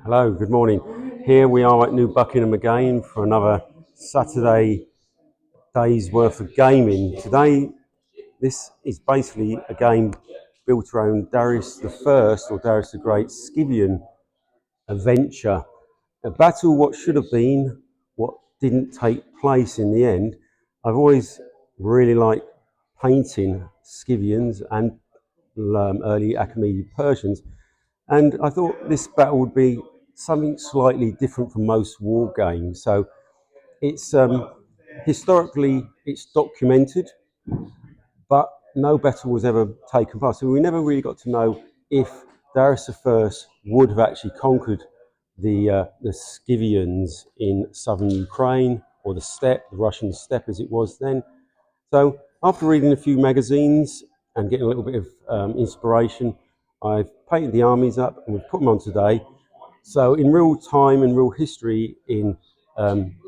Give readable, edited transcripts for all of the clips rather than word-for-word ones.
Hello, good morning. Here we are at New Buckenham again for another Saturday day's worth of gaming. Today, this is basically a game built around Darius I or Darius the Great Scythian adventure. A battle what should have been, what didn't take place in the end. I've always really liked painting Scythians and early Achaemenid Persians, and I thought this battle would be something slightly different from most war games. So it's historically it's documented, but no battle was ever taken part. So we never really got to know if Darius I would have actually conquered the Scythians in southern Ukraine or the steppe, the Russian steppe as it was then. So after reading a few magazines and getting a little bit of inspiration, I've painted the armies up and we've put them on today. So in real time and real history, in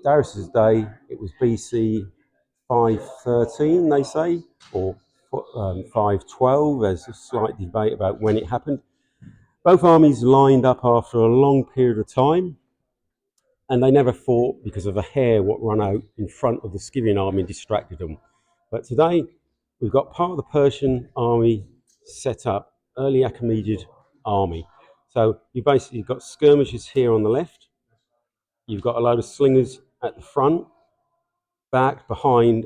Darius's day, it was BC 513, they say, or 512. There's a slight debate about when it happened. Both armies lined up after a long period of time, and they never fought because of a hare what ran out in front of the Scythian army and distracted them. But today, we've got part of the Persian army set up, early Achaemenid army. So you've basically got skirmishers here on the left. You've got a load of slingers at the front, back, behind,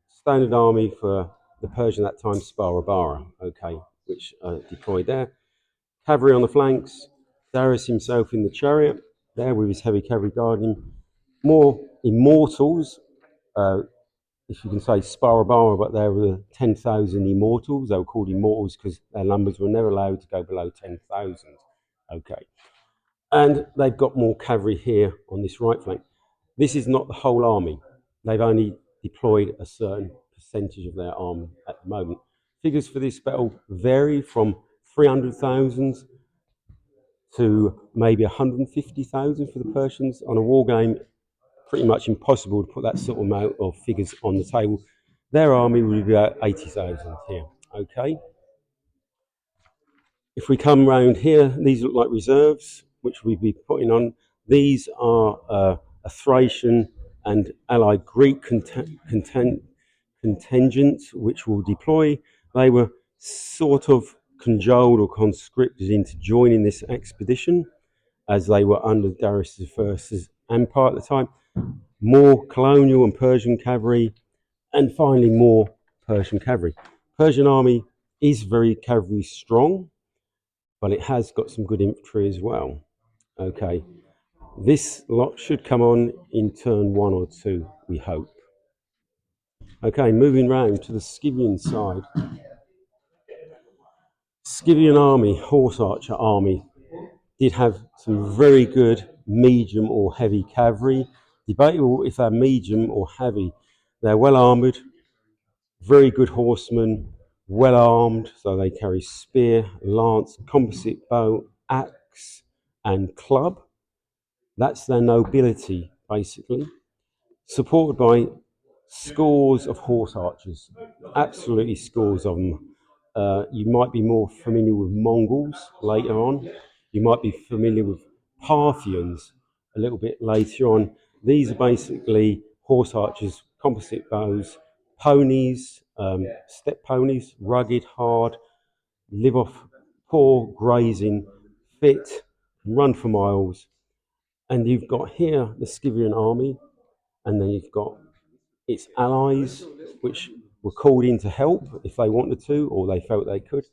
standard army for the Persian at that time, Sparabara, okay, which deployed there. Cavalry on the flanks, Darius himself in the chariot, there with his heavy cavalry guarding him. More immortals, if you can say Sparabara, but there were 10,000 immortals. They were called immortals because their numbers were never allowed to go below 10,000. Okay. And they've got more cavalry here on this right flank. This is not the whole army. They've only deployed a certain percentage of their army at the moment. Figures for this battle vary from 300,000 to maybe 150,000 for the Persians. On a war game, pretty much impossible to put that sort of amount of figures on the table. Their army would be about 80,000 here. Okay. If we come round here, these look like reserves, which we'd be putting on. These are a Thracian and allied Greek contingent, which will deploy. They were sort of cajoled or conscripted into joining this expedition as they were under Darius I's empire at the time. More colonial and Persian cavalry, and finally more Persian cavalry. Persian army is very cavalry strong, but it has got some good infantry as well. Okay, this lot should come on in turn 1 or 2, we hope. Okay, moving round to the Scythian side. Scythian army, horse archer army, did have some very good medium or heavy cavalry. Debatable if they're medium or heavy. They're well armoured, very good horsemen, well armed, so they carry spear, lance, composite bow, axe, and club. That's their nobility, basically. Supported by scores of horse archers, absolutely scores of them. You might be more familiar with Mongols later on. You might be familiar with Parthians a little bit later on. These are basically horse archers, composite bows, ponies, steppe ponies, rugged, hard, live off poor grazing, fit, run for miles. And you've got here the Scythian army, and then you've got its allies, which were called in to help if they wanted to or they felt they could.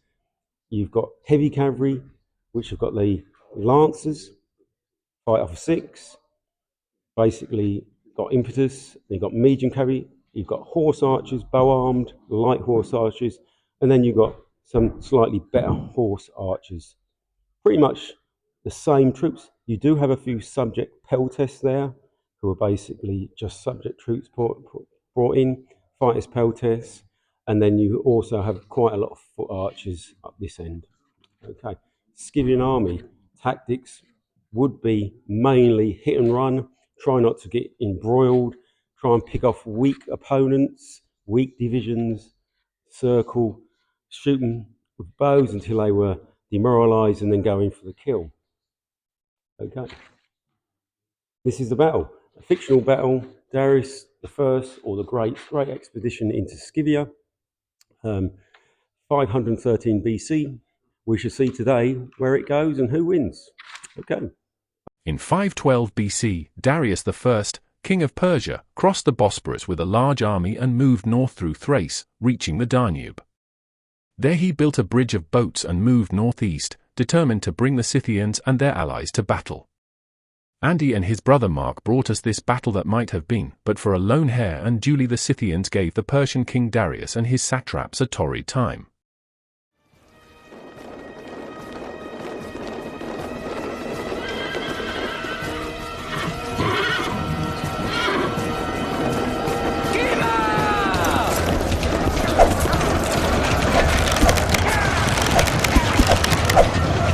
You've got heavy cavalry, which have got the lancers, fight off a 6, basically got impetus. You've got medium cavalry, you've got horse archers, bow armed, light horse archers, and then you've got some slightly better horse archers. Pretty much the same troops. You do have a few subject peltasts there, who are basically just subject troops brought in, fighters peltasts, and then you also have quite a lot of foot archers up this end. Okay, Scythian army tactics would be mainly hit and run, try not to get embroiled, try and pick off weak opponents, weak divisions, circle, shoot them with bows until they were demoralised and then go in for the kill. Okay. This is the battle, a fictional battle, Darius I, or the Great expedition into Scythia, 513 BC. We shall see today where it goes and who wins. Okay. In 512 BC, Darius I, king of Persia, crossed the Bosporus with a large army and moved north through Thrace, reaching the Danube. There he built a bridge of boats and moved northeast, determined to bring the Scythians and their allies to battle. Andy and his brother Mark brought us this battle that might have been, but for a lone Hare and Julie the Scythians gave the Persian king Darius and his satraps a torrid time.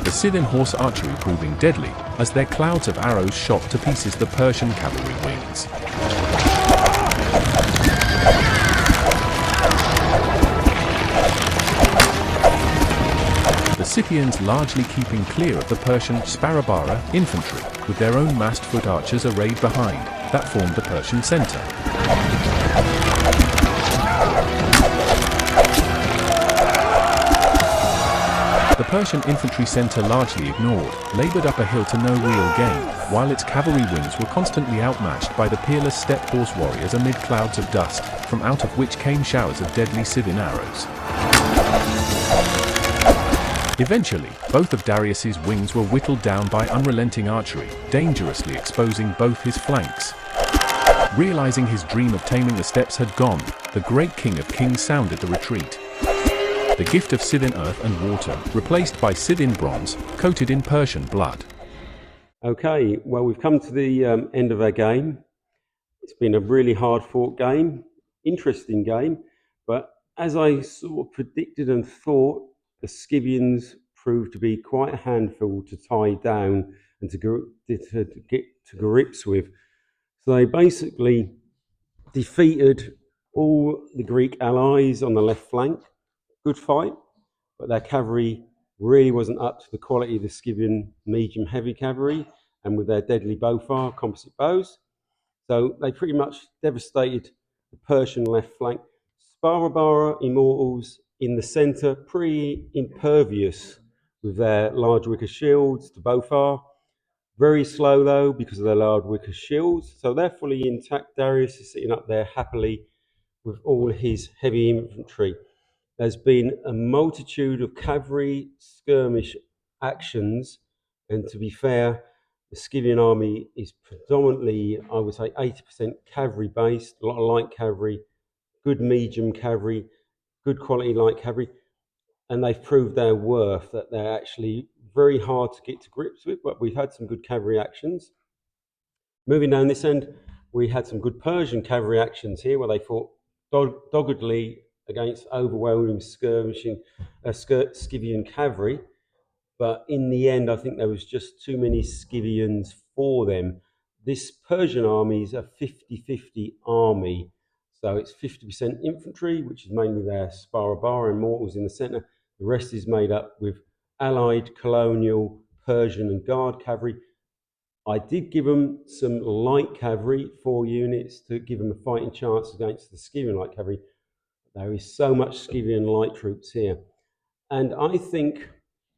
The Scythian horse archery proving deadly, as their clouds of arrows shot to pieces the Persian cavalry wings. The Scythians largely keeping clear of the Persian Sparabara infantry, with their own massed foot archers arrayed behind, that formed the Persian centre. The Persian infantry centre largely ignored, laboured up a hill to no real gain, while its cavalry wings were constantly outmatched by the peerless steppe horse warriors amid clouds of dust, from out of which came showers of deadly Scythian arrows. Eventually, both of Darius's wings were whittled down by unrelenting archery, dangerously exposing both his flanks. Realising his dream of taming the steppes had gone, the great king of kings sounded the retreat. The gift of Scythian earth and water, replaced by Scythian bronze, coated in Persian blood. Okay, well, we've come to the end of our game. It's been a really hard-fought game, interesting game, but as I sort of predicted and thought, the Scythians proved to be quite a handful to tie down and to get to grips with. So they basically defeated all the Greek allies on the left flank. Good fight, but their cavalry really wasn't up to the quality of the Scythian medium heavy cavalry, and with their deadly bowfire composite bows. So they pretty much devastated the Persian left flank. Sparabara immortals in the centre, pretty impervious with their large wicker shields to bowfire. Very slow though because of their large wicker shields. So they're fully intact. Darius is sitting up there happily with all his heavy infantry. There's been a multitude of cavalry skirmish actions, and to be fair, the Scythian army is predominantly, I would say, 80% cavalry based, a lot of light cavalry, good medium cavalry, good quality light cavalry, and they've proved their worth, that they're actually very hard to get to grips with, but we've had some good cavalry actions. Moving down this end, we had some good Persian cavalry actions here where they fought doggedly against overwhelming skirmishing Scythian cavalry, but in the end I think there was just too many Scythians for them. This Persian army is a 50-50 army, so it's 50% infantry, which is mainly their Sparabara and mortals in the centre. The rest is made up with allied, colonial, Persian and guard cavalry. I did give them some light cavalry, 4 units, to give them a fighting chance against the Scythian light cavalry. There is so much Scythian light troops here. And I think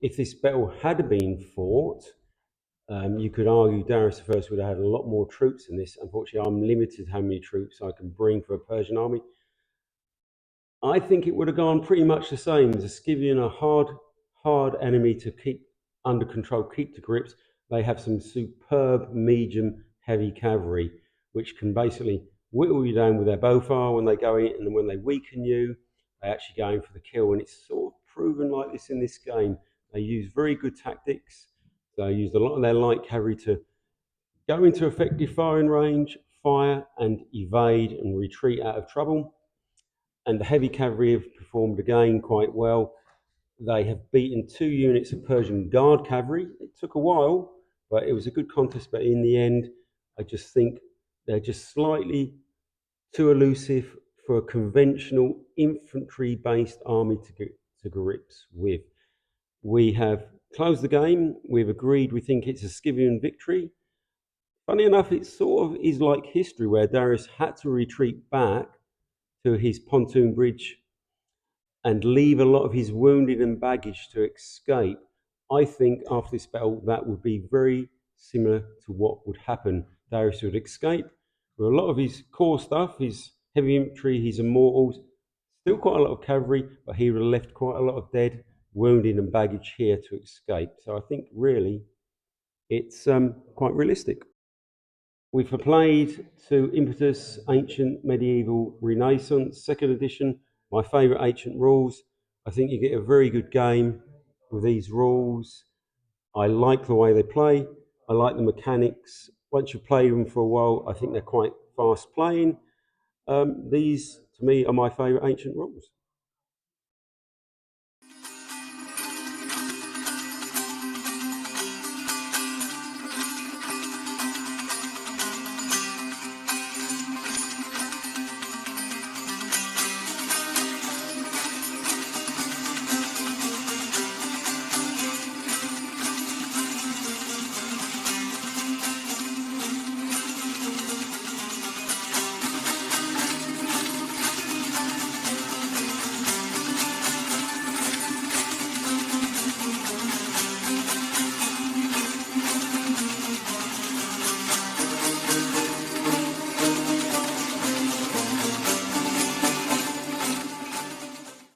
if this battle had been fought, you could argue Darius I would have had a lot more troops in this. Unfortunately, I'm limited how many troops I can bring for a Persian army. I think it would have gone pretty much the same. The Scythian are hard enemy to keep under control, keep to grips. They have some superb medium heavy cavalry, which can basically whittle you down with their bowfire when they go in, and then when they weaken you, they actually go in for the kill. And it's sort of proven like this in this game. They use very good tactics. They used a lot of their light cavalry to go into effective firing range, fire and evade and retreat out of trouble. And the heavy cavalry have performed again quite well. They have beaten 2 units of Persian guard cavalry. It took a while, but it was a good contest. But in the end, I just think they're just slightly too elusive for a conventional infantry-based army to get to grips with. We have Close the game. We've agreed we think it's a Scythian victory. Funny enough, it sort of is like history where Darius had to retreat back to his pontoon bridge and leave a lot of his wounded and baggage to escape. I think after this battle, that would be very similar to what would happen. Darius would escape with a lot of his core stuff, his heavy infantry, his immortals, still quite a lot of cavalry, but he would have left quite a lot of dead, wounded, and baggage here to escape. So I think really it's quite realistic. We've played to Impetus Ancient Medieval Renaissance, second edition, my favourite ancient rules. I think you get a very good game with these rules. I like the way they play. I like the mechanics. Once you've played them for a while, I think they're quite fast playing. These, to me, are my favourite ancient rules.